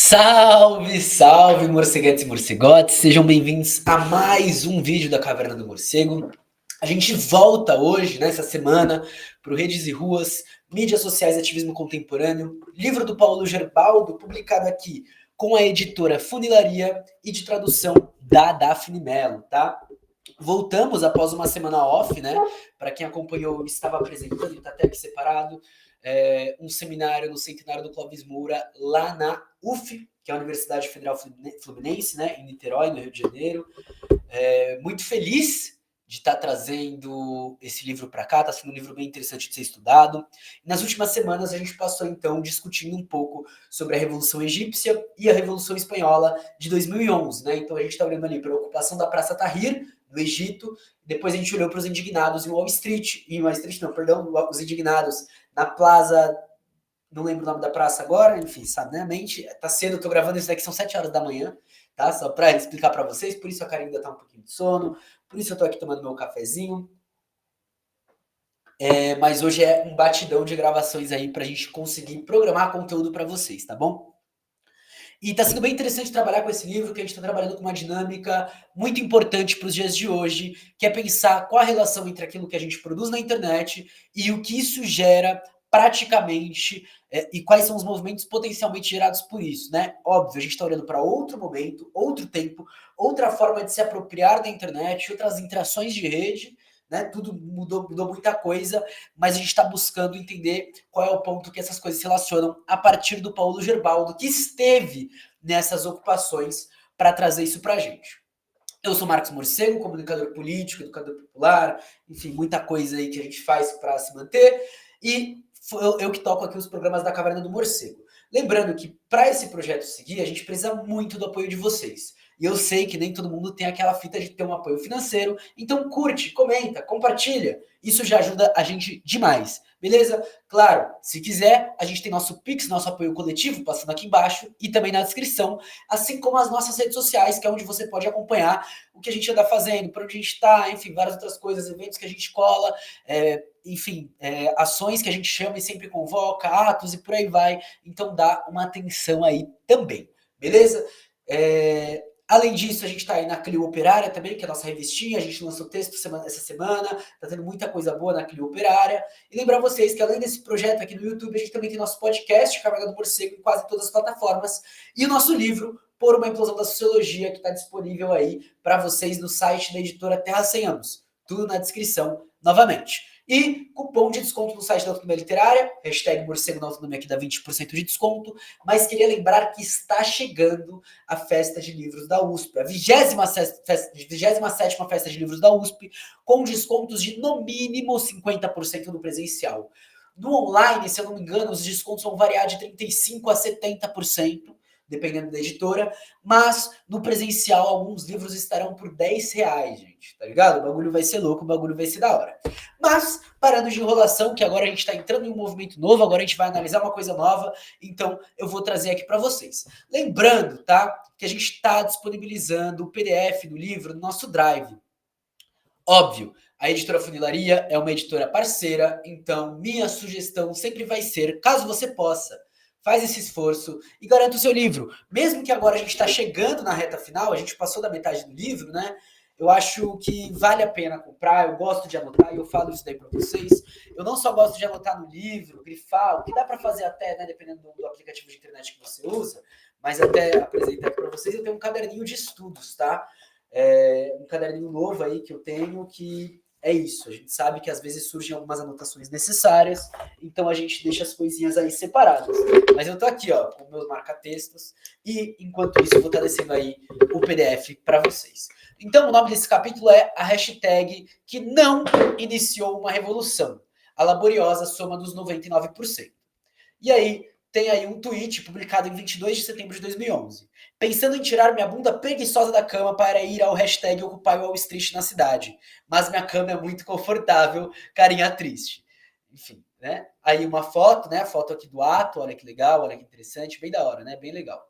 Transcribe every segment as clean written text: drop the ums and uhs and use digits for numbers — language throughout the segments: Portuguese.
Salve, salve, morceguetes e morcegotes, sejam bem-vindos a mais um vídeo da Caverna do Morcego. A gente volta hoje, nessa semana, para o Redes e Ruas, Mídias Sociais e Ativismo Contemporâneo, livro do Paulo Gerbaldo, publicado aqui com a editora Funilaria e de tradução da Daphne Mello, tá? Voltamos após uma semana off, né? Para quem acompanhou, eu estava apresentando, está até aqui separado, um seminário no centenário do Clóvis Moura, lá na UF, que é a Universidade Federal Fluminense, né? Em Niterói, no Rio de Janeiro. Muito feliz de estar trazendo esse livro para cá, está sendo um livro bem interessante de ser estudado. E nas últimas semanas a gente passou então discutindo um pouco sobre a Revolução Egípcia e a Revolução Espanhola de 2011, né? Então a gente está olhando ali para a ocupação da Praça Tahrir, no Egito, depois a gente olhou para os indignados em Wall Street, os indignados na Plaza, não lembro o nome da praça agora, enfim, sabe, né? Mente, tá cedo, eu tô gravando isso daqui, são 7 horas da manhã, tá? Só para explicar para vocês, por isso a Karine ainda tá um pouquinho de sono, por isso eu tô aqui tomando meu cafezinho. Mas hoje é um batidão de gravações aí pra gente conseguir programar conteúdo para vocês, tá bom? E está sendo bem interessante trabalhar com esse livro, que a gente está trabalhando com uma dinâmica muito importante para os dias de hoje, que é pensar qual a relação entre aquilo que a gente produz na internet e o que isso gera praticamente, e quais são os movimentos potencialmente gerados por isso, né? Óbvio, a gente está olhando para outro momento, outro tempo, outra forma de se apropriar da internet, outras interações de rede, né? Tudo mudou muita coisa, mas a gente está buscando entender qual é o ponto que essas coisas se relacionam a partir do Paulo Gerbaldo, que esteve nessas ocupações para trazer isso para a gente. Eu sou Marcos Morcego, comunicador político, educador popular, enfim, muita coisa aí que a gente faz para se manter, e eu que toco aqui os programas da Caverna do Morcego. Lembrando que para esse projeto seguir, a gente precisa muito do apoio de vocês. E eu sei que nem todo mundo tem aquela fita de ter um apoio financeiro, então curte, comenta, compartilha. Isso já ajuda a gente demais, beleza? Claro, se quiser, a gente tem nosso Pix, nosso apoio coletivo, passando aqui embaixo e também na descrição, assim como as nossas redes sociais, que é onde você pode acompanhar o que a gente anda fazendo, para onde a gente está, enfim, várias outras coisas, eventos que a gente cola, ações que a gente chama e sempre convoca, atos e por aí vai. Então dá uma atenção aí também, beleza? Além disso, a gente está aí na Clio Operária também, que é a nossa revistinha, a gente lançou texto essa semana, tá tendo muita coisa boa na Clio Operária. E lembrar vocês que além desse projeto aqui no YouTube, a gente também tem nosso podcast, Caverna do Morcego, em quase todas as plataformas, e o nosso livro, Por uma Implosão da Sociologia, que está disponível aí para vocês no site da editora Terra 100 Anos. Tudo na descrição, novamente. E cupom de desconto no site da Autonomia Literária, hashtag Morcego na Autonomia, que dá 20% de desconto. Mas queria lembrar que está chegando a Festa de Livros da USP, a 27ª Festa de Livros da USP, com descontos de no mínimo 50% no presencial. No online, se eu não me engano, os descontos vão variar de 35% a 70%, dependendo da editora, mas no presencial alguns livros estarão por R$10, gente, tá ligado? O bagulho vai ser louco, o bagulho vai ser da hora. Mas, parando de enrolação, que agora a gente está entrando em um movimento novo, agora a gente vai analisar uma coisa nova, então eu vou trazer aqui para vocês. Lembrando, tá, que a gente está disponibilizando o PDF do livro no nosso Drive. Óbvio, a editora Funilaria é uma editora parceira, então minha sugestão sempre vai ser, caso você possa, faz esse esforço e garanta o seu livro. Mesmo que agora a gente está chegando na reta final, a gente passou da metade do livro, né? Eu acho que vale a pena comprar, eu gosto de anotar e eu falo isso daí para vocês. Eu não só gosto de anotar no livro, grifar, o que dá para fazer até, né, dependendo do aplicativo de internet que você usa, mas até apresentar aqui para vocês, eu tenho um caderninho de estudos, tá? Um caderninho novo aí que eu tenho, que é isso. A gente sabe que às vezes surgem algumas anotações necessárias, então a gente deixa as coisinhas aí separadas. Mas eu tô aqui, ó, com meus marca-textos, e enquanto isso eu vou estar descendo aí o PDF para vocês. Então o nome desse capítulo é a hashtag que não iniciou uma revolução, a laboriosa soma dos 99%. E aí, tem aí um tweet publicado em 22 de setembro de 2011. Pensando em tirar minha bunda preguiçosa da cama para ir ao hashtag Occupy Wall Street na cidade. Mas minha cama é muito confortável, carinha triste. Enfim, né? Aí uma foto, né? A foto aqui do ato, olha que legal, olha que interessante, bem da hora, né? Bem legal.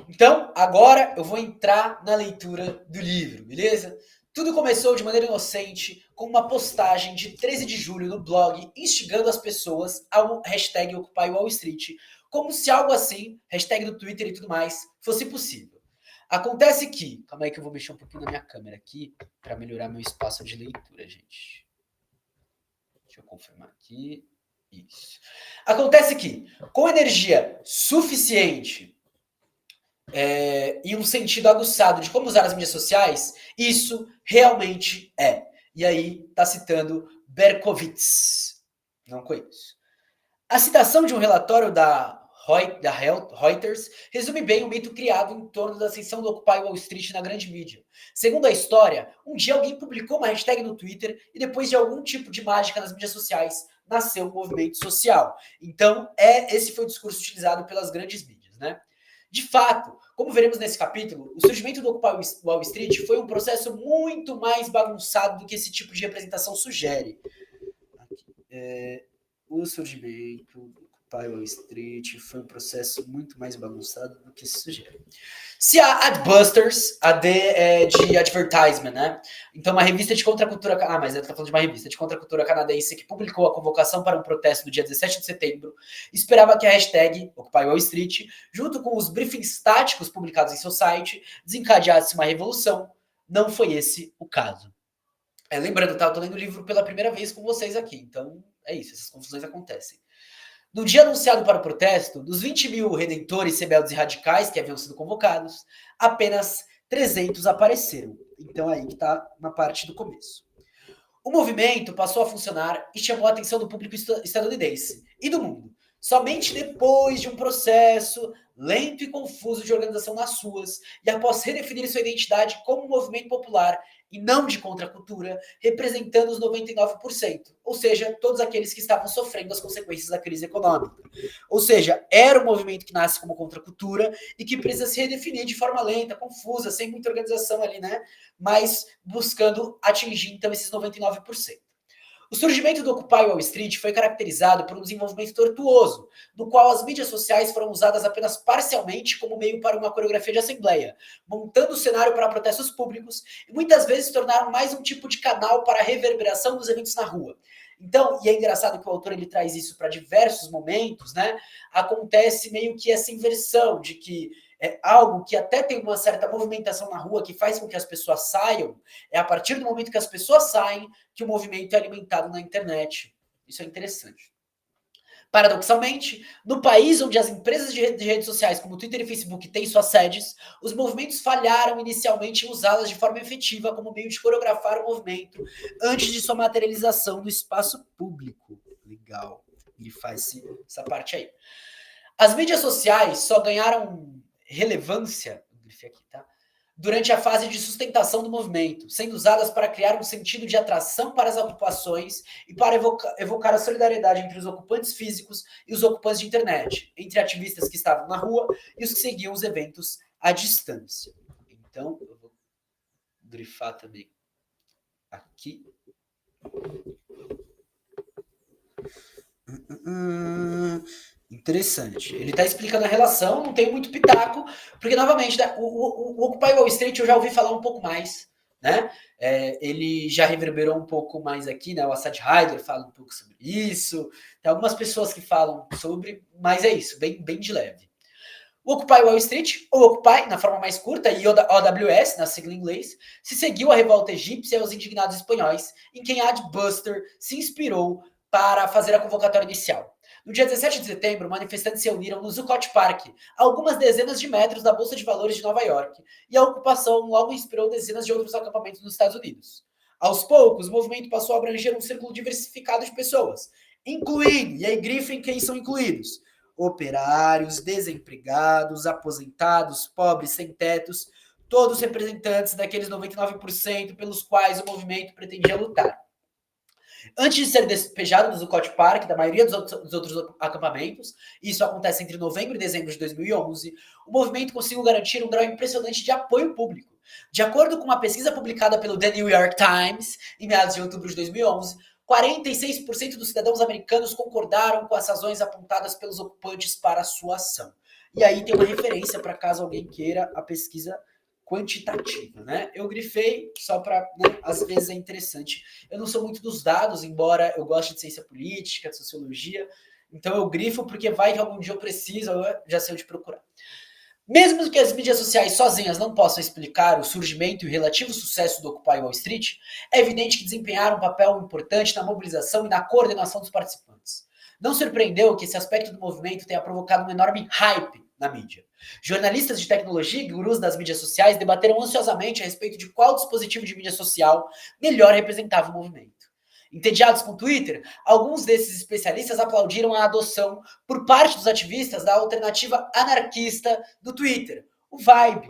Então, agora eu vou entrar na leitura do livro, beleza? Tudo começou de maneira inocente com uma postagem de 13 de julho no blog instigando as pessoas ao hashtag Occupy Wall Street, como se algo assim, hashtag do Twitter e tudo mais, fosse possível. Acontece que, calma aí que eu vou mexer um pouquinho na minha câmera aqui para melhorar meu espaço de leitura, gente. Deixa eu confirmar aqui. Isso. Acontece que, com energia suficiente e um sentido aguçado de como usar as mídias sociais, isso realmente é. E aí tá citando Berkowitz. Não conheço. A citação de um relatório da Reuters resume bem o mito criado em torno da ascensão do Occupy Wall Street na grande mídia. Segundo a história, um dia alguém publicou uma hashtag no Twitter e depois de algum tipo de mágica nas mídias sociais, nasceu um movimento social. Então, esse foi o discurso utilizado pelas grandes mídias, né? De fato, como veremos nesse capítulo, o surgimento do Occupy Wall Street foi um processo muito mais bagunçado do que esse tipo de representação sugere. O surgimento do Occupy Wall Street foi um processo muito mais bagunçado do que se sugere. Se a Adbusters, a D é de advertisement, né? Então, uma revista de contracultura... mas ela tá falando de uma revista de contracultura canadense que publicou a convocação para um protesto no dia 17 de setembro, esperava que a hashtag Occupy Wall Street, junto com os briefings táticos publicados em seu site, desencadeasse uma revolução. Não foi esse o caso. Lembrando, tá? Eu tô lendo o livro pela primeira vez com vocês aqui, então é isso, essas confusões acontecem. No dia anunciado para o protesto, dos 20 mil redentores, rebeldes e radicais que haviam sido convocados, apenas 300 apareceram. Então aí que está uma parte do começo. O movimento passou a funcionar e chamou a atenção do público estadunidense e do mundo, somente depois de um processo lento e confuso de organização nas ruas e após redefinir sua identidade como um movimento popular e não de contracultura, representando os 99%, ou seja, todos aqueles que estavam sofrendo as consequências da crise econômica. Ou seja, era um movimento que nasce como contracultura e que precisa se redefinir de forma lenta, confusa, sem muita organização ali, né? Mas buscando atingir, então, esses 99%. O surgimento do Occupy Wall Street foi caracterizado por um desenvolvimento tortuoso, no qual as mídias sociais foram usadas apenas parcialmente como meio para uma coreografia de assembleia, montando o cenário para protestos públicos e muitas vezes se tornaram mais um tipo de canal para a reverberação dos eventos na rua. Então, e é engraçado que o autor ele traz isso para diversos momentos, né? Acontece meio que essa inversão de que é algo que até tem uma certa movimentação na rua que faz com que as pessoas saiam, é a partir do momento que as pessoas saem que o movimento é alimentado na internet. Isso é interessante. Paradoxalmente, no país onde as empresas de redes sociais como Twitter e Facebook têm suas sedes, os movimentos falharam inicialmente em usá-las de forma efetiva como meio de coreografar o movimento antes de sua materialização no espaço público. Legal. Ele faz essa parte aí. As mídias sociais só ganharam relevância, aqui, tá? Durante a fase de sustentação do movimento, sendo usadas para criar um sentido de atração para as ocupações e para evocar a solidariedade entre os ocupantes físicos e os ocupantes de internet, entre ativistas que estavam na rua e os que seguiam os eventos à distância. Então, eu vou grifar também aqui. Interessante. Ele está explicando a relação, não tem muito pitaco, porque, novamente, né, o Occupy Wall Street eu já ouvi falar um pouco mais, né? Ele já reverberou um pouco mais aqui, né? O Assad Haider fala um pouco sobre isso, tem algumas pessoas que falam sobre, mas é isso, bem de leve. O Occupy Wall Street, ou Occupy, na forma mais curta, e OWS, na sigla em inglês, se seguiu à revolta egípcia e aos indignados espanhóis, em quem Adbuster se inspirou para fazer a convocatória inicial. No dia 17 de setembro, manifestantes se reuniram no Zuccotti Park, a algumas dezenas de metros da Bolsa de Valores de Nova York, e a ocupação logo inspirou dezenas de outros acampamentos nos Estados Unidos. Aos poucos, o movimento passou a abranger um círculo diversificado de pessoas, incluindo, e aí grifem quem são incluídos, operários, desempregados, aposentados, pobres, sem tetos, todos representantes daqueles 99% pelos quais o movimento pretendia lutar. Antes de ser despejado do Zuccotti Park, da maioria dos outros acampamentos, isso acontece entre novembro e dezembro de 2011, o movimento conseguiu garantir um grau impressionante de apoio público. De acordo com uma pesquisa publicada pelo The New York Times, em meados de outubro de 2011, 46% dos cidadãos americanos concordaram com as razões apontadas pelos ocupantes para a sua ação. E aí tem uma referência para caso alguém queira a pesquisa quantitativa, né? Eu grifei só para, né, às vezes é interessante. Eu não sou muito dos dados, embora eu goste de ciência política, de sociologia, então eu grifo porque vai que algum dia eu preciso, eu já sei onde procurar. Mesmo que as mídias sociais sozinhas não possam explicar o surgimento e o relativo sucesso do Occupy Wall Street, é evidente que desempenharam um papel importante na mobilização e na coordenação dos participantes. Não surpreendeu que esse aspecto do movimento tenha provocado um enorme hype na mídia. Jornalistas de tecnologia e gurus das mídias sociais debateram ansiosamente a respeito de qual dispositivo de mídia social melhor representava o movimento. Entediados com o Twitter, alguns desses especialistas aplaudiram a adoção por parte dos ativistas da alternativa anarquista do Twitter, o Vibe.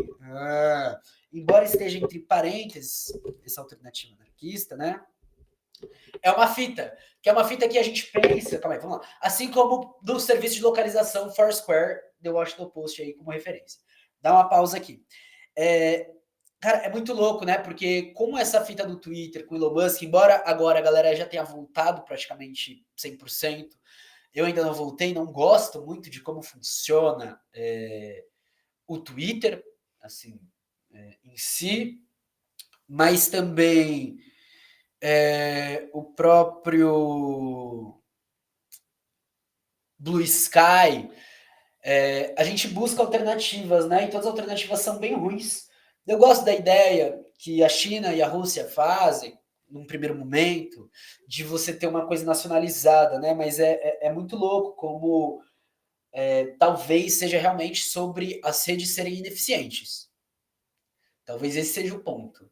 Embora esteja entre parênteses essa alternativa anarquista, né? É uma fita, que é uma fita que a gente pensa, calma aí, vamos lá, assim como do serviço de localização Foursquare, The Washington Post aí como referência. Dá uma pausa aqui. Cara, é muito louco, né? Porque com essa fita do Twitter, com o Elon Musk, embora agora a galera já tenha voltado praticamente 100%, eu ainda não voltei, não gosto muito de como funciona o Twitter, assim, em si, mas também o próprio Blue Sky, a gente busca alternativas, né? E todas as alternativas são bem ruins. Eu gosto da ideia que a China e a Rússia fazem, num primeiro momento, de você ter uma coisa nacionalizada, né? Mas é muito louco como talvez seja realmente sobre as redes serem ineficientes. Talvez esse seja o ponto.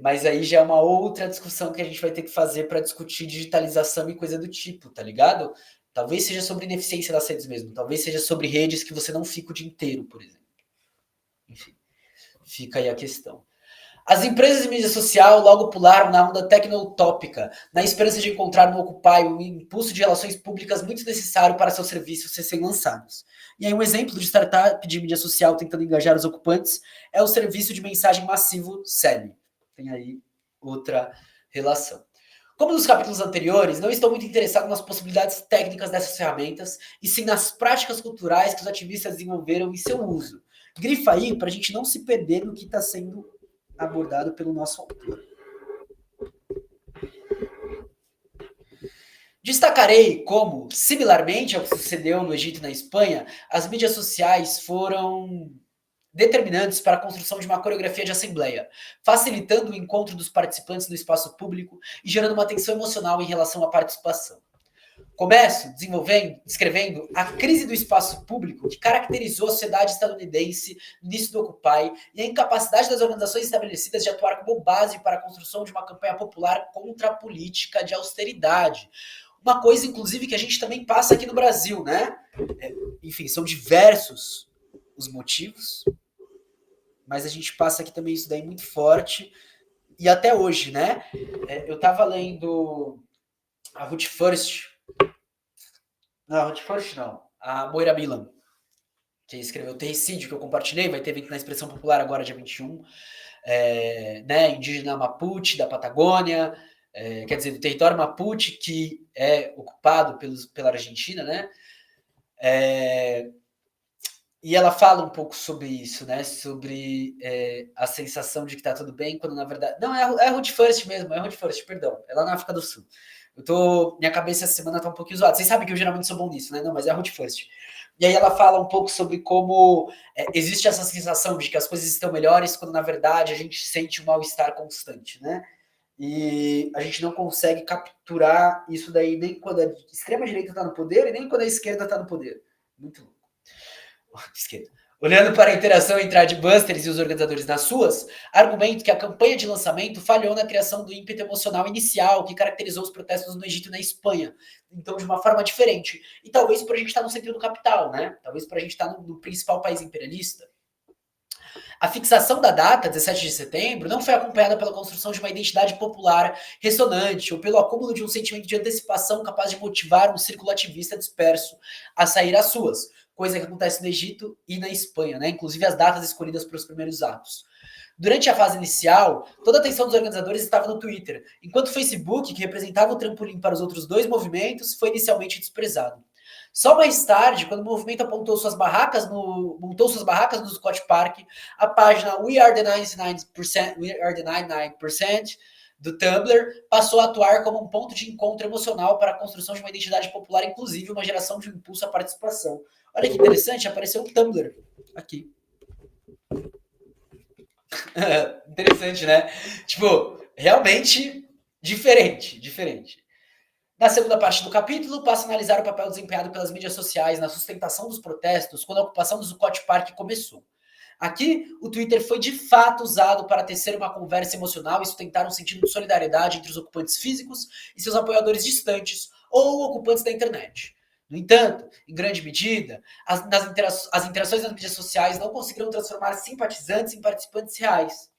Mas aí já é uma outra discussão que a gente vai ter que fazer para discutir digitalização e coisa do tipo, tá ligado? Talvez seja sobre ineficiência das redes mesmo. Talvez seja sobre redes que você não fica o dia inteiro, por exemplo. Enfim, fica aí a questão. As empresas de mídia social logo pularam na onda tecnotópica, na esperança de encontrar no Occupy um impulso de relações públicas muito necessário para seus serviços serem lançados. E aí um exemplo de startup de mídia social tentando engajar os ocupantes é o serviço de mensagem massivo Sally. Tem aí outra relação. Como nos capítulos anteriores, não estou muito interessado nas possibilidades técnicas dessas ferramentas, e sim nas práticas culturais que os ativistas desenvolveram em seu uso. Grifa aí para a gente não se perder no que está sendo abordado pelo nosso autor. Destacarei como, similarmente ao que sucedeu no Egito e na Espanha, as mídias sociais foram determinantes para a construção de uma coreografia de assembleia, facilitando o encontro dos participantes no espaço público e gerando uma tensão emocional em relação à participação. Começo descrevendo a crise do espaço público que caracterizou a sociedade estadunidense no início do Occupy e a incapacidade das organizações estabelecidas de atuar como base para a construção de uma campanha popular contra a política de austeridade. Uma coisa, inclusive, que a gente também passa aqui no Brasil, né? Enfim, são diversos os motivos, mas a gente passa aqui também isso daí muito forte, e até hoje, né? Eu tava lendo a Ruth First, não, a Ruth First não, a Moira Milan, que escreveu Terricídio, que eu compartilhei, vai ter evento na Expressão Popular agora, dia 21, né, indígena Mapuche, da Patagônia, quer dizer, do território Mapuche, que é ocupado pela Argentina, né? E ela fala um pouco sobre isso, né? Sobre a sensação de que tá tudo bem, quando na verdade... Não, é a Ruth First mesmo, é a Ruth First, perdão. É lá na África do Sul. Minha cabeça essa semana tá um pouquinho zoada. Vocês sabem que eu geralmente sou bom nisso, né? Não, mas é a Ruth First. E aí ela fala um pouco sobre como existe essa sensação de que as coisas estão melhores, quando na verdade a gente sente um mal-estar constante, né? E a gente não consegue capturar isso daí nem quando a extrema-direita tá no poder e nem quando a esquerda tá no poder. Muito louco. Esquerda. Olhando para a interação entre a Adbusters e os organizadores nas suas, argumento que a campanha de lançamento falhou na criação do ímpeto emocional inicial que caracterizou os protestos no Egito e na Espanha. Então, de uma forma diferente. E talvez por a gente estar no centro do capital, né? Talvez por a gente estar no principal país imperialista. A fixação da data, 17 de setembro, não foi acompanhada pela construção de uma identidade popular ressonante ou pelo acúmulo de um sentimento de antecipação capaz de motivar um círculo ativista disperso a sair às suas, coisa que acontece no Egito e na Espanha, né? Inclusive as datas escolhidas para os primeiros atos. Durante a fase inicial, toda a atenção dos organizadores estava no Twitter, enquanto o Facebook, que representava o trampolim para os outros dois movimentos, foi inicialmente desprezado. Só mais tarde, quando o movimento montou suas barracas no Scott Park, a página We Are the 99% do Tumblr passou a atuar como um ponto de encontro emocional para a construção de uma identidade popular inclusive uma geração de impulso à participação. Olha que interessante, apareceu o Tumblr aqui. Interessante, né? Tipo, realmente diferente. Na segunda parte do capítulo, passa a analisar o papel desempenhado pelas mídias sociais na sustentação dos protestos quando a ocupação do Scott Park começou. Aqui, o Twitter foi de fato usado para tecer uma conversa emocional e sustentar um sentido de solidariedade entre os ocupantes físicos e seus apoiadores distantes ou ocupantes da internet. No entanto, em grande medida, as interações nas mídias sociais não conseguiram transformar simpatizantes em participantes reais.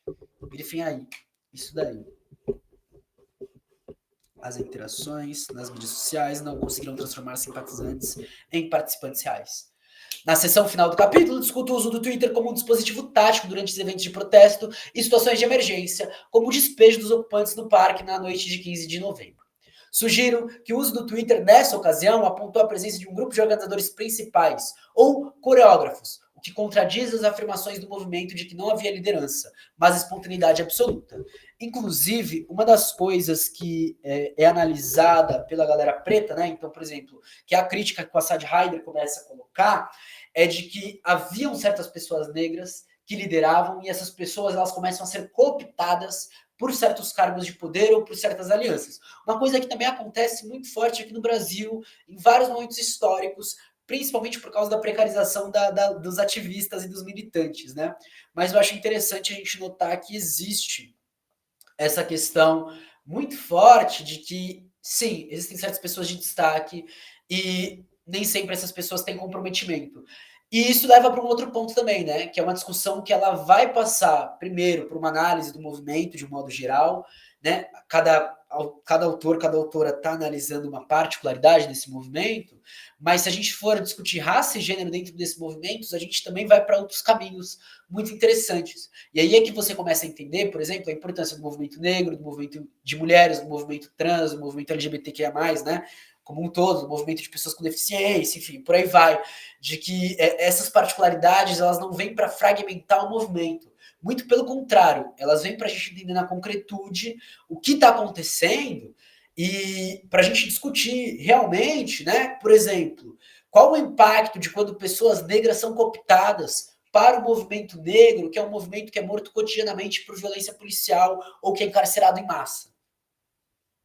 Grifem aí. Isso daí. As interações nas mídias sociais não conseguiram transformar simpatizantes em participantes reais. Na seção final do capítulo, discuto o uso do Twitter como um dispositivo tático durante os eventos de protesto e situações de emergência, como o despejo dos ocupantes no parque na noite de 15 de novembro. Sugiro que o uso do Twitter nessa ocasião apontou a presença de um grupo de organizadores principais, ou coreógrafos, o que contradiz as afirmações do movimento de que não havia liderança, mas espontaneidade absoluta. Inclusive, uma das coisas que é analisada pela galera preta, né? Então, por exemplo, que é a crítica que o Assad Haider começa a colocar, é de que haviam certas pessoas negras que lideravam e essas pessoas elas começam a ser cooptadas por certos cargos de poder ou por certas alianças. Uma coisa que também acontece muito forte aqui no Brasil, em vários momentos históricos, principalmente por causa da precarização dos ativistas e dos militantes, né? Mas eu acho interessante a gente notar que existe essa questão muito forte de que, sim, existem certas pessoas de destaque e nem sempre essas pessoas têm comprometimento. E isso leva para um outro ponto também, né? Que é uma discussão que ela vai passar, primeiro, por uma análise do movimento de um modo geral, né? Cada autor, cada autora está analisando uma particularidade desse movimento, mas se a gente for discutir raça e gênero dentro desses movimentos, a gente também vai para outros caminhos muito interessantes. E aí é que você começa a entender, por exemplo, a importância do movimento negro, do movimento de mulheres, do movimento trans, do movimento LGBTQIA+, né? Como um todo, do movimento de pessoas com deficiência, enfim, por aí vai. De que essas particularidades, elas não vêm para fragmentar o movimento. Muito pelo contrário, elas vêm para a gente entender na concretude o que está acontecendo e para a gente discutir realmente, né? Por exemplo, qual o impacto de quando pessoas negras são cooptadas para o movimento negro, que é um movimento que é morto cotidianamente por violência policial ou que é encarcerado em massa.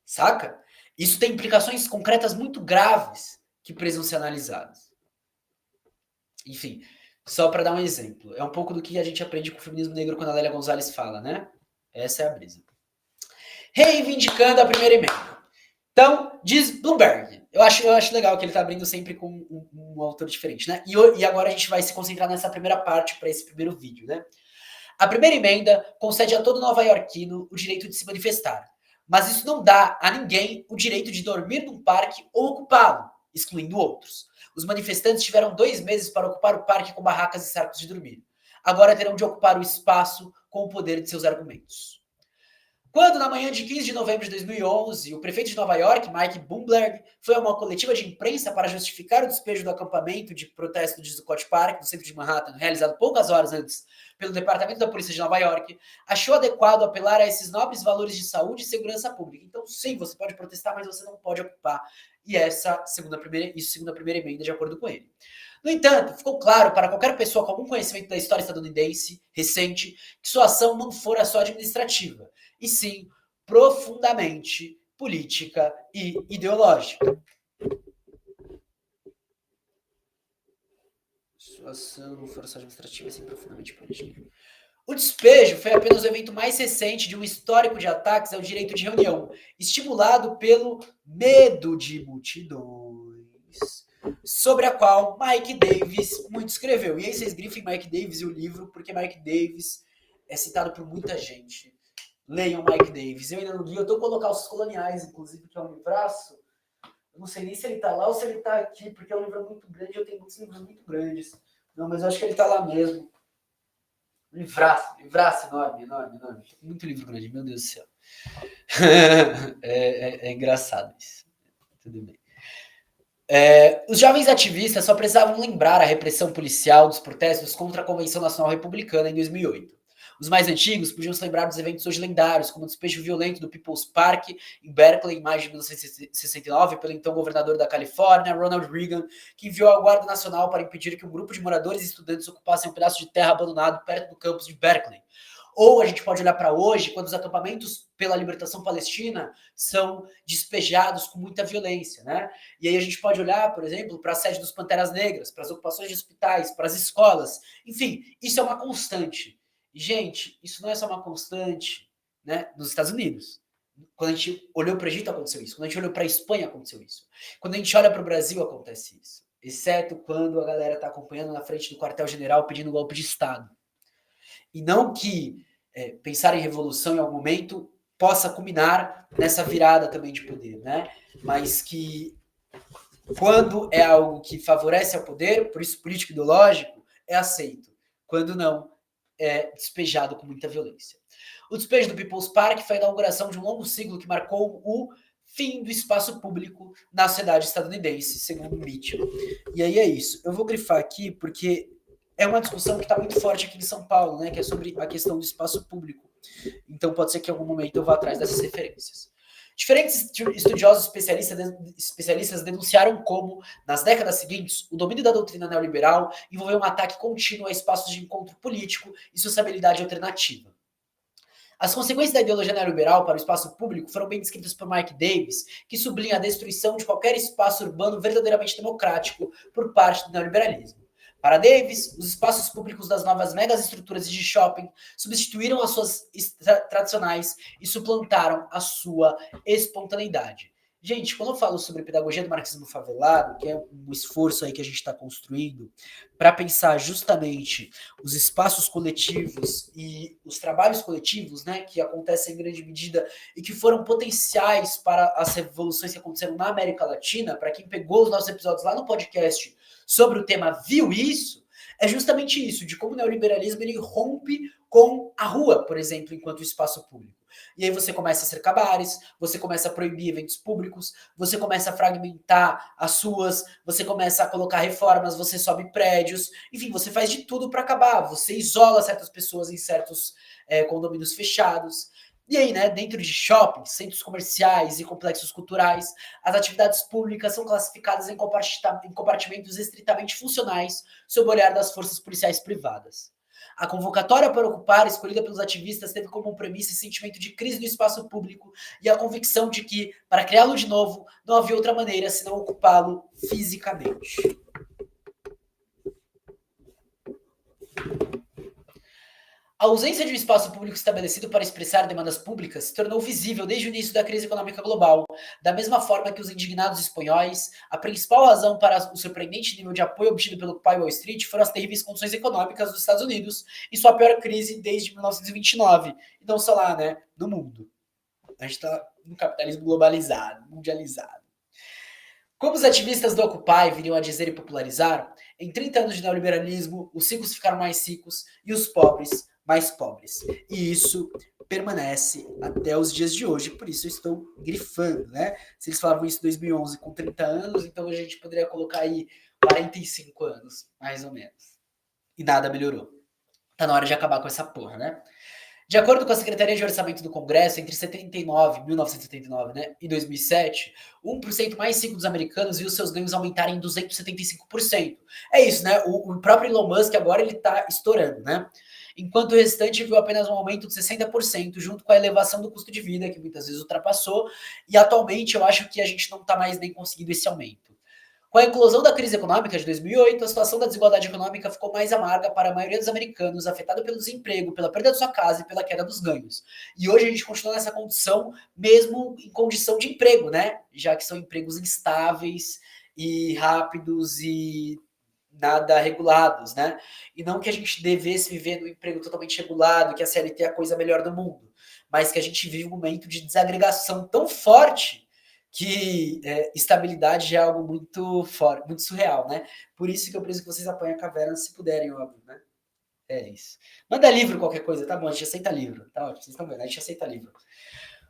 Saca? Isso tem implicações concretas muito graves que precisam ser analisadas. Enfim, só para dar um exemplo. É um pouco do que a gente aprende com o feminismo negro quando a Lélia Gonzalez fala, né? Essa é a brisa. Reivindicando a primeira emenda. Então, diz Bloomberg. Eu acho legal que ele está abrindo sempre com um autor diferente, né? E agora a gente vai se concentrar nessa primeira parte para esse primeiro vídeo, né? A primeira emenda concede a todo nova-iorquino o direito de se manifestar, mas isso não dá a ninguém o direito de dormir num parque ou ocupá-lo, excluindo outros. Os manifestantes tiveram 2 meses para ocupar o parque com barracas e sacos de dormir. Agora terão de ocupar o espaço com o poder de seus argumentos. Quando, na manhã de 15 de novembro de 2011, o prefeito de Nova York, Mike Bloomberg, foi a uma coletiva de imprensa para justificar o despejo do acampamento de protesto de Scott Park, no centro de Manhattan, realizado poucas horas antes pelo Departamento da Polícia de Nova York, achou adequado apelar a esses nobres valores de saúde e segurança pública. Então, sim, você pode protestar, mas você não pode ocupar. E essa, segundo a primeira emenda, de acordo com ele. No entanto, ficou claro para qualquer pessoa com algum conhecimento da história estadunidense recente que sua ação não fora só administrativa, e sim profundamente política e ideológica. Sua ação não fora só administrativa, e sim profundamente política. O despejo foi apenas o evento mais recente de um histórico de ataques ao direito de reunião, estimulado pelo medo de multidões, sobre a qual Mike Davis muito escreveu. E aí vocês grifem Mike Davis e o livro, porque Mike Davis é citado por muita gente. Leiam Mike Davis. Eu ainda não li, eu tô colocando os coloniais, inclusive, que é um livraço. Eu não sei nem se ele tá lá ou se ele tá aqui, porque é um livro muito grande, eu tenho muitos livros muito grandes. Não, mas eu acho que ele tá lá mesmo. Livraço, enorme. Muito livro grande, meu Deus do céu. É engraçado isso. Tudo bem. Os jovens ativistas só precisavam lembrar a repressão policial dos protestos contra a Convenção Nacional Republicana em 2008. Os mais antigos podiam se lembrar dos eventos hoje lendários, como o despejo violento do People's Park em Berkeley em maio de 1969 pelo então governador da Califórnia, Ronald Reagan, que enviou a Guarda Nacional para impedir que um grupo de moradores e estudantes ocupassem um pedaço de terra abandonado perto do campus de Berkeley. Ou a gente pode olhar para hoje, quando os acampamentos pela libertação palestina são despejados com muita violência, né? E aí a gente pode olhar, por exemplo, para a sede dos Panteras Negras, para as ocupações de hospitais, para as escolas. Enfim, isso é uma constante. E, gente, isso não é só uma constante, né, nos Estados Unidos. Quando a gente olhou para o Egito, aconteceu isso. Quando a gente olhou para a Espanha, aconteceu isso. Quando a gente olha para o Brasil, acontece isso. Exceto quando a galera está acompanhando na frente do quartel-general pedindo golpe de Estado. E não que pensar em revolução em algum momento possa culminar nessa virada também de poder, né? Mas que quando é algo que favorece ao poder, por isso político ideológico, é aceito. Quando não, é despejado com muita violência. O despejo do People's Park foi a inauguração de um longo ciclo que marcou o fim do espaço público na sociedade estadunidense, segundo Mitchell. E aí é isso. Eu vou grifar aqui porque é uma discussão que está muito forte aqui em São Paulo, né, que é sobre a questão do espaço público. Então pode ser que em algum momento eu vá atrás dessas referências. Diferentes estudiosos especialistas denunciaram como, nas décadas seguintes, o domínio da doutrina neoliberal envolveu um ataque contínuo a espaços de encontro político e sociabilidade alternativa. As consequências da ideologia neoliberal para o espaço público foram bem descritas por Mike Davis, que sublinha a destruição de qualquer espaço urbano verdadeiramente democrático por parte do neoliberalismo. Para Davis, os espaços públicos das novas megas estruturas de shopping substituíram as suas tradicionais e suplantaram a sua espontaneidade. Gente, quando eu falo sobre pedagogia do marxismo favelado, que é um esforço aí que a gente está construindo para pensar justamente os espaços coletivos e os trabalhos coletivos, né, que acontecem em grande medida e que foram potenciais para as revoluções que aconteceram na América Latina, para quem pegou os nossos episódios lá no podcast sobre o tema viu isso, é justamente isso, de como o neoliberalismo ele rompe com a rua, por exemplo, enquanto espaço público. E aí você começa a cercar bares, você começa a proibir eventos públicos, você começa a fragmentar as ruas, você começa a colocar reformas, você sobe prédios, enfim, você faz de tudo para acabar. Você isola certas pessoas em certos condomínios fechados. E aí, né, dentro de shoppings, centros comerciais e complexos culturais, as atividades públicas são classificadas em compartimentos estritamente funcionais sob o olhar das forças policiais privadas. A convocatória para ocupar, escolhida pelos ativistas, teve como premissa esse sentimento de crise do espaço público e a convicção de que, para criá-lo de novo, não havia outra maneira senão ocupá-lo fisicamente. A ausência de um espaço público estabelecido para expressar demandas públicas se tornou visível desde o início da crise econômica global, da mesma forma que os indignados espanhóis, a principal razão para o surpreendente nível de apoio obtido pelo Occupy Wall Street foram as terríveis condições econômicas dos Estados Unidos e sua pior crise desde 1929, e não só lá, né, no mundo. A gente está no capitalismo globalizado, mundializado. Como os ativistas do Occupy viriam a dizer e popularizar, em 30 anos de neoliberalismo, os ricos ficaram mais ricos e os pobres mais pobres. E isso permanece até os dias de hoje, por isso eu estou grifando, né? Se eles falavam isso em 2011 com 30 anos, então a gente poderia colocar aí 45 anos, mais ou menos. E nada melhorou. Tá na hora de acabar com essa porra, né? De acordo com a Secretaria de Orçamento do Congresso, entre 1979, né, e 2007, 1% mais 5 dos americanos viu seus ganhos aumentarem em 275%. É isso, né? O próprio Elon Musk agora ele tá estourando, né? Enquanto o restante viu apenas um aumento de 60%, junto com a elevação do custo de vida, que muitas vezes ultrapassou, e atualmente eu acho que a gente não está mais nem conseguindo esse aumento. Com a eclosão da crise econômica de 2008, a situação da desigualdade econômica ficou mais amarga para a maioria dos americanos, afetada pelo desemprego, pela perda de sua casa e pela queda dos ganhos. E hoje a gente continua nessa condição, mesmo em condição de emprego, né? Já que são empregos instáveis e rápidos e nada regulados, né? E não que a gente devesse viver num emprego totalmente regulado, que a CLT é a coisa melhor do mundo, mas que a gente vive um momento de desagregação tão forte que estabilidade já é algo muito forte, muito surreal, né? Por isso que eu preciso que vocês apoiem a caverna se puderem, óbvio, né? É isso. Manda livro, qualquer coisa, tá bom? A gente aceita livro, tá ótimo. Vocês estão vendo, a gente aceita livro.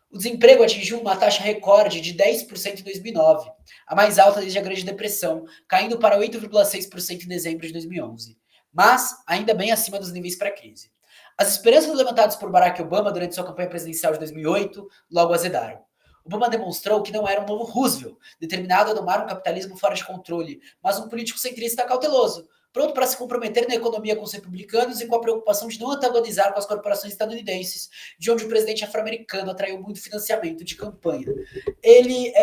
O desemprego atingiu uma taxa recorde de 10% em 2009, a mais alta desde a Grande Depressão, caindo para 8,6% em dezembro de 2011, mas ainda bem acima dos níveis pré-crise. As esperanças levantadas por Barack Obama durante sua campanha presidencial de 2008 logo azedaram. Obama demonstrou que não era um novo Roosevelt, determinado a domar um capitalismo fora de controle, mas um político centrista cauteloso, pronto para se comprometer na economia com os republicanos e com a preocupação de não antagonizar com as corporações estadunidenses, de onde o presidente afro-americano atraiu muito financiamento de campanha. Ele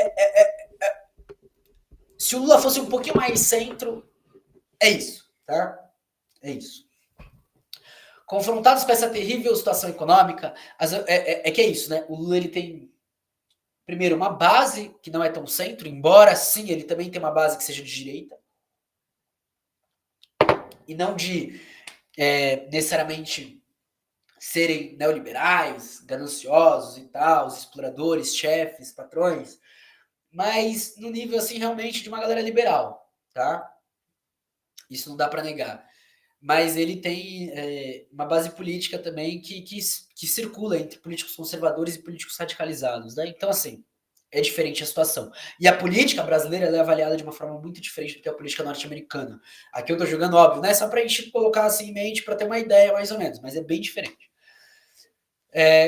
se o Lula fosse um pouquinho mais centro, é isso, tá? É isso. Confrontados com essa terrível situação econômica, que é isso, né? O Lula ele tem primeiro uma base que não é tão centro, embora sim ele também tenha uma base que seja de direita, e não de necessariamente serem neoliberais, gananciosos e tal, os exploradores, chefes, patrões, mas no nível assim realmente de uma galera liberal, tá? Isso não dá para negar. Mas ele tem uma base política também que circula entre políticos conservadores e políticos radicalizados, né? Então, assim, é diferente a situação. E a política brasileira ela é avaliada de uma forma muito diferente do que a política norte-americana. Aqui eu tô jogando óbvio, né? Só pra gente colocar assim em mente, para ter uma ideia mais ou menos, mas é bem diferente.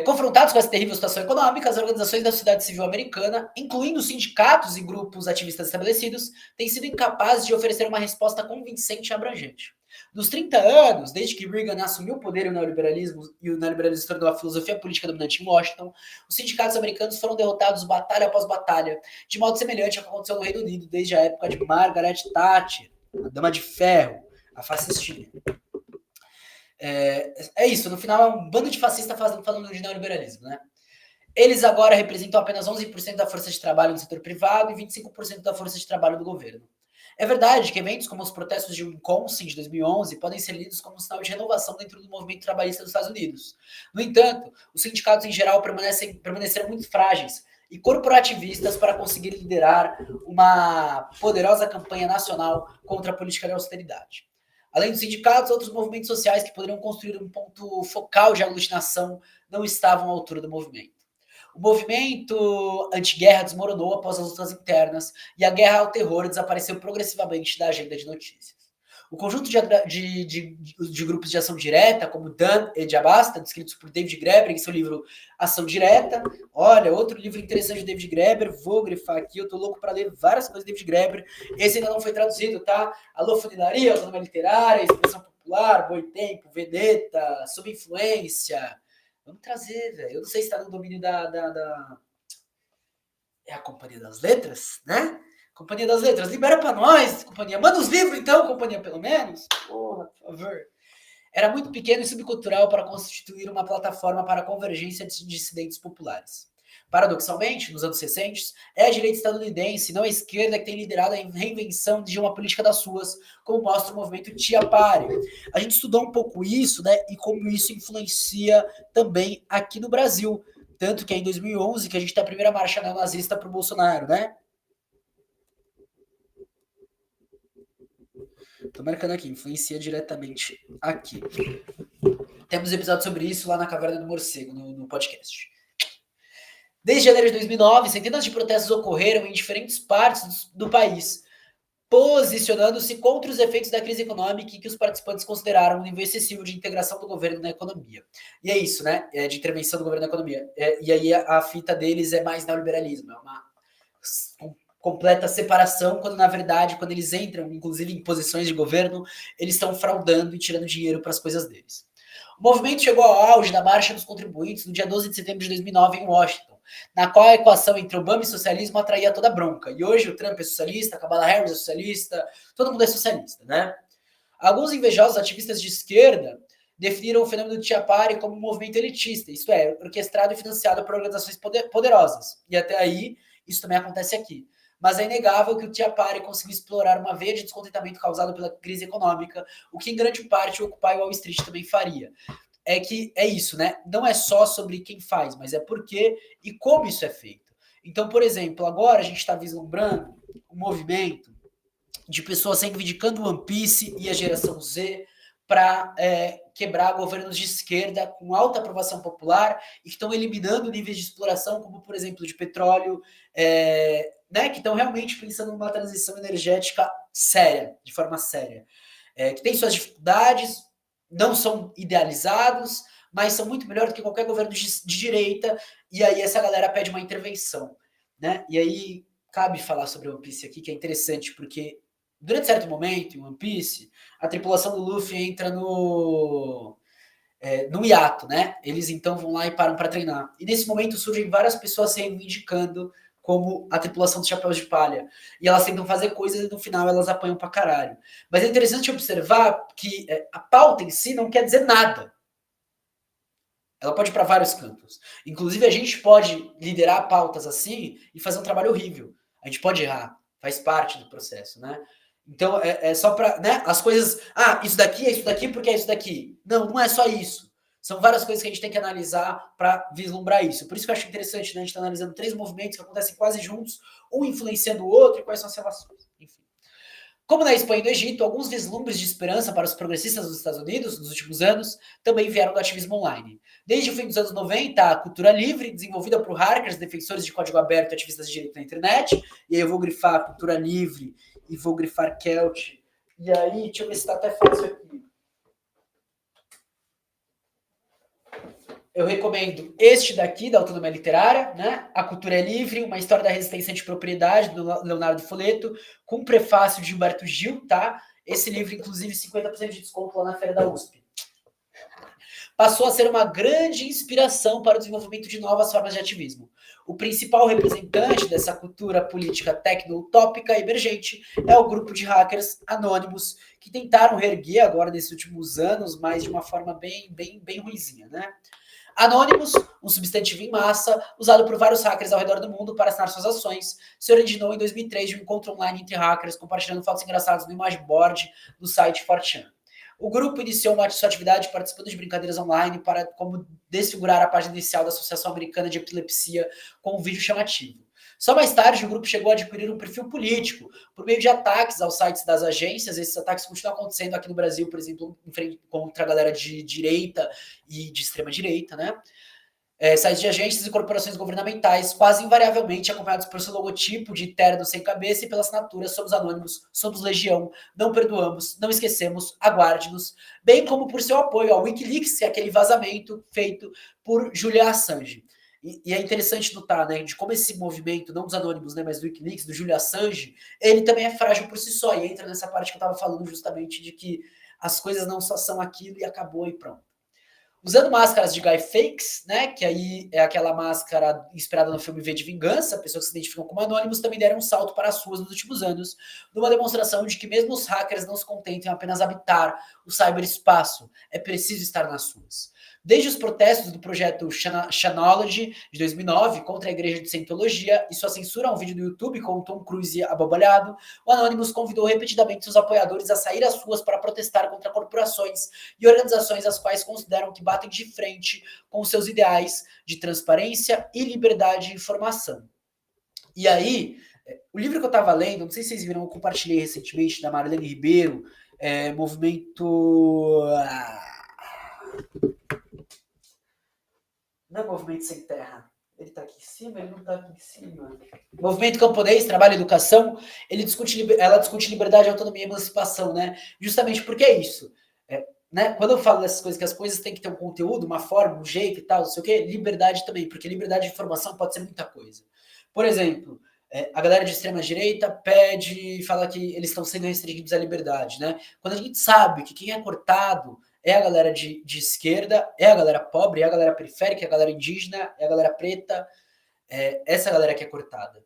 Confrontados com essa terrível situação econômica, as organizações da sociedade civil americana, incluindo sindicatos e grupos ativistas estabelecidos, têm sido incapazes de oferecer uma resposta convincente e abrangente. Nos 30 anos, desde que Reagan assumiu o poder e o neoliberalismo se tornou a filosofia política dominante em Washington, os sindicatos americanos foram derrotados batalha após batalha, de modo semelhante ao que aconteceu no Reino Unido desde a época de Margaret Thatcher, a Dama de Ferro, a fascistinha. Isso, no final é um bando de fascistas falando de neoliberalismo, né? Eles agora representam apenas 11% da força de trabalho no setor privado e 25% da força de trabalho do governo. É verdade que eventos como os protestos de Wisconsin de 2011 podem ser lidos como um sinal de renovação dentro do movimento trabalhista dos Estados Unidos. No entanto, os sindicatos em geral permaneceram muito frágeis e corporativistas para conseguir liderar uma poderosa campanha nacional contra a política de austeridade. Além dos sindicatos, outros movimentos sociais que poderiam construir um ponto focal de aglutinação não estavam à altura do movimento. O movimento anti-guerra desmoronou após as lutas internas e a guerra ao terror desapareceu progressivamente da agenda de notícias. O conjunto de grupos de ação direta, como Dan e Jabasta, descritos por David Graeber em seu livro Ação Direta. Olha, outro livro interessante de David Graeber, vou grifar aqui, eu tô louco para ler várias coisas de David Graeber. Esse ainda não foi traduzido, tá? Alô, Funilaria, Autonomia Literária, Expressão Popular, Boi Tempo, Vedeta, Sob Influência. Vamos trazer, velho. Eu não sei se tá no domínio É a Companhia das Letras, né? Companhia das Letras, libera pra nós, companhia. Manda os livros, então, companhia, pelo menos. Porra, por favor. Era muito pequeno e subcultural para constituir uma plataforma para a convergência de dissidentes populares. Paradoxalmente, nos anos recentes, é a direita estadunidense, não a esquerda, que tem liderado a reinvenção de uma política das suas, como mostra o movimento Tia Pare. A gente estudou um pouco isso, né, e como isso influencia também aqui no Brasil. Tanto que é em 2011 que a gente tem a primeira marcha neonazista para o Bolsonaro, né? Tô marcando aqui, influencia diretamente aqui. Temos episódio sobre isso lá na Caverna do Morcego, no podcast. Desde janeiro de 2009, centenas de protestos ocorreram em diferentes partes do país, posicionando-se contra os efeitos da crise econômica e que os participantes consideraram um nível excessivo de integração do governo na economia. E é isso, né? De intervenção do governo na economia. E aí a fita deles é mais neoliberalismo, é uma completa separação, quando na verdade, quando eles entram, inclusive em posições de governo, eles estão fraudando e tirando dinheiro para as coisas deles. O movimento chegou ao auge da Marcha dos Contribuintes no dia 12 de setembro de 2009 em Washington, na qual a equação entre Obama e socialismo atraía toda a bronca. E hoje o Trump é socialista, a Kamala Harris é socialista, todo mundo é socialista, né? Alguns invejosos ativistas de esquerda definiram o fenômeno de Tia Pare como um movimento elitista, isto é, orquestrado e financiado por organizações poderosas. E até aí, isso também acontece aqui. Mas é inegável que o Tia Pare conseguiu explorar uma veia de descontentamento causada pela crise econômica, o que em grande parte o Occupy Wall Street também faria. É que é isso, né? Não é só sobre quem faz, mas é por quê e como isso é feito. Então, por exemplo, agora a gente está vislumbrando um movimento de pessoas reivindicando One Piece e a geração Z para quebrar governos de esquerda com alta aprovação popular e que estão eliminando níveis de exploração, como, por exemplo, de petróleo, né, que estão realmente pensando numa transição energética séria, de forma séria. Que tem suas dificuldades, não são idealizados, mas são muito melhores do que qualquer governo de direita, e aí essa galera pede uma intervenção. Né? E aí cabe falar sobre One Piece aqui, que é interessante, porque durante certo momento, em One Piece, a tripulação do Luffy entra no hiato, né? Eles então vão lá e param para treinar. E nesse momento surgem várias pessoas se reivindicando como a tripulação dos Chapéus de Palha. E elas tentam fazer coisas e no final elas apanham pra caralho. Mas é interessante observar que a pauta em si não quer dizer nada. Ela pode ir para vários campos. Inclusive, a gente pode liderar pautas assim e fazer um trabalho horrível. A gente pode errar, faz parte do processo, né? Então, é só para, né? As coisas, isso daqui é isso daqui porque é isso daqui. Não, não é só isso. São várias coisas que a gente tem que analisar para vislumbrar isso. Por isso que eu acho interessante, né? A gente está analisando 3 movimentos que acontecem quase juntos, um influenciando o outro e quais são as relações. Enfim. Como na Espanha e no Egito, alguns vislumbres de esperança para os progressistas dos Estados Unidos nos últimos anos também vieram do ativismo online. Desde o fim dos anos 90, a cultura livre, desenvolvida por hackers, defensores de código aberto e ativistas de direito na internet, e aí eu vou grifar cultura livre e vou grifar Celt, e aí, deixa eu ver se está até fácil aqui. Eu recomendo este daqui, da Autonomia Literária, né? A Cultura é Livre, uma história da resistência antipropriedade, do Leonardo Folletto, com prefácio de Gilberto Gil, tá? Esse livro, inclusive, 50% de desconto lá na Feira da USP. Passou a ser uma grande inspiração para o desenvolvimento de novas formas de ativismo. O principal representante dessa cultura política tecno-utópica emergente é o grupo de hackers anônimos que tentaram reerguer agora nesses últimos anos, mas de uma forma bem ruinzinha, né? Anonymous, um substantivo em massa, usado por vários hackers ao redor do mundo para assinar suas ações, se originou em 2003 de um encontro online entre hackers compartilhando fotos engraçadas no image board do site 4chan. O grupo iniciou sua atividade participando de brincadeiras online para como desfigurar a página inicial da Associação Americana de Epilepsia com um vídeo chamativo. Só mais tarde, o grupo chegou a adquirir um perfil político por meio de ataques aos sites das agências. Esses ataques continuam acontecendo aqui no Brasil, por exemplo, contra a galera de direita e de extrema direita, né? Sites de agências e corporações governamentais, quase invariavelmente acompanhados por seu logotipo de terno sem cabeça e pela assinatura Somos Anônimos, Somos Legião, Não Perdoamos, Não Esquecemos, Aguarde-nos, bem como por seu apoio ao Wikileaks, aquele vazamento feito por Julian Assange. E é interessante notar, né, de como esse movimento, não dos anônimos, né, mas do Wikileaks, do Julian Assange, ele também é frágil por si só, e entra nessa parte que eu estava falando justamente de que as coisas não só são aquilo e acabou e pronto. Usando máscaras de Guy Fawkes, né, que aí é aquela máscara inspirada no filme V de Vingança, pessoas que se identificam como anônimos também deram um salto para as ruas nos últimos anos, numa demonstração de que mesmo os hackers não se contentam em apenas habitar o cyberespaço, é preciso estar nas ruas. Desde os protestos do projeto Chanology, de 2009, contra a Igreja de Scientologia e sua censura a um vídeo do YouTube com o Tom Cruise abobalhado, o Anonymous convidou repetidamente seus apoiadores a sair às ruas para protestar contra corporações e organizações as quais consideram que batem de frente com seus ideais de transparência e liberdade de informação. E aí, o livro que eu estava lendo, não sei se vocês viram, eu compartilhei recentemente, da Marlene Ribeiro, Movimento... Não é Movimento Sem Terra. Ele está aqui em cima, ele não está aqui em cima. Movimento Camponês, Trabalho e Educação, ela discute liberdade, autonomia e emancipação, né? Justamente porque é isso. Né? Quando eu falo dessas coisas, que as coisas têm que ter um conteúdo, uma forma, um jeito e tal, não sei o quê, liberdade também, porque liberdade de informação pode ser muita coisa. Por exemplo, a galera de extrema direita pede, fala que eles estão sendo restringidos à liberdade, né? Quando a gente sabe que quem é cortado é a galera de esquerda, é a galera pobre, é a galera periférica, é a galera indígena, é a galera preta, essa galera que é cortada.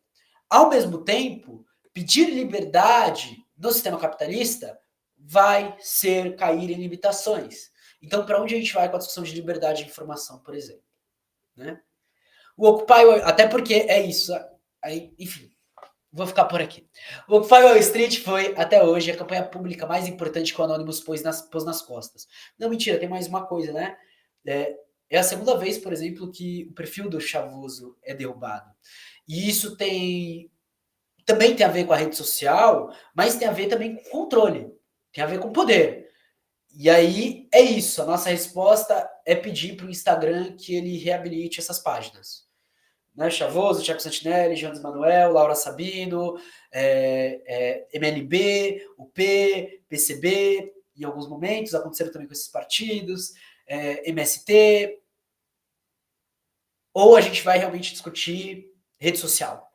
Ao mesmo tempo, pedir liberdade no sistema capitalista vai ser cair em limitações. Então, para onde a gente vai com a discussão de liberdade de informação, por exemplo? Né? O Occupy, até porque é isso. Aí, enfim, vou ficar por aqui. O Occupy Wall Street foi, até hoje, a campanha pública mais importante que o Anonymous pôs nas costas. Não, mentira, tem mais uma coisa, né? É a segunda vez, por exemplo, que o perfil do Chavoso é derrubado. E isso também tem a ver com a rede social, mas tem a ver também com controle. Tem a ver com poder. E aí é isso. A nossa resposta é pedir para o Instagram que ele reabilite essas páginas. Né? Chavoso, Thiago Santinelli, Jones Manuel, Laura Sabino, MLB, UP, PCB, em alguns momentos, aconteceram também com esses partidos, MST, ou a gente vai realmente discutir rede social.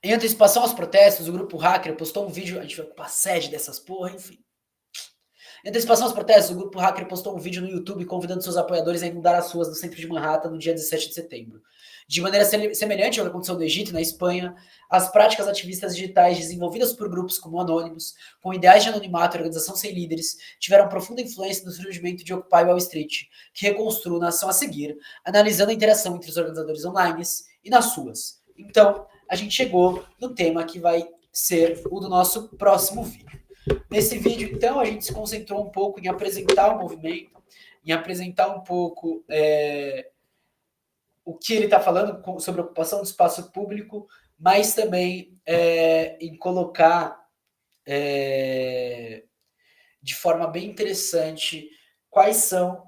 Em antecipação aos protestos, o grupo Hacker postou um vídeo, a gente vai ocupar a sede dessas porra, enfim. Em antecipação aos protestos, o grupo Hacker postou um vídeo no YouTube convidando seus apoiadores a inundar as ruas do centro de Manhattan no dia 17 de setembro. De maneira semelhante ao que aconteceu no Egito e na Espanha, as práticas ativistas digitais desenvolvidas por grupos como Anonymous, com ideais de anonimato e organização sem líderes, tiveram profunda influência no surgimento de Occupy Wall Street, que reconstruo na ação a seguir, analisando a interação entre os organizadores online e nas ruas. Então, a gente chegou no tema que vai ser o do nosso próximo vídeo. Nesse vídeo, então, a gente se concentrou um pouco em apresentar o movimento, em apresentar um pouco o que ele está falando sobre a ocupação do espaço público, mas também em colocar de forma bem interessante quais são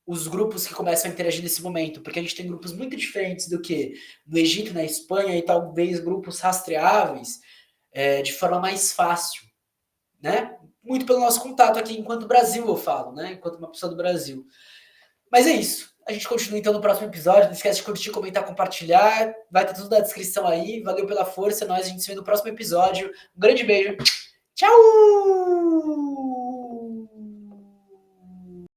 os grupos que começam a interagir nesse momento, porque a gente tem grupos muito diferentes do que no Egito, na Espanha, e talvez grupos rastreáveis de forma mais fácil, né? Muito pelo nosso contato aqui enquanto Brasil, eu falo, né? Enquanto uma pessoa do Brasil. Mas é isso. A gente continua então no próximo episódio. Não esquece de curtir, comentar, compartilhar. Vai ter tudo na descrição aí. Valeu pela força. A gente se vê no próximo episódio. Um grande beijo. Tchau!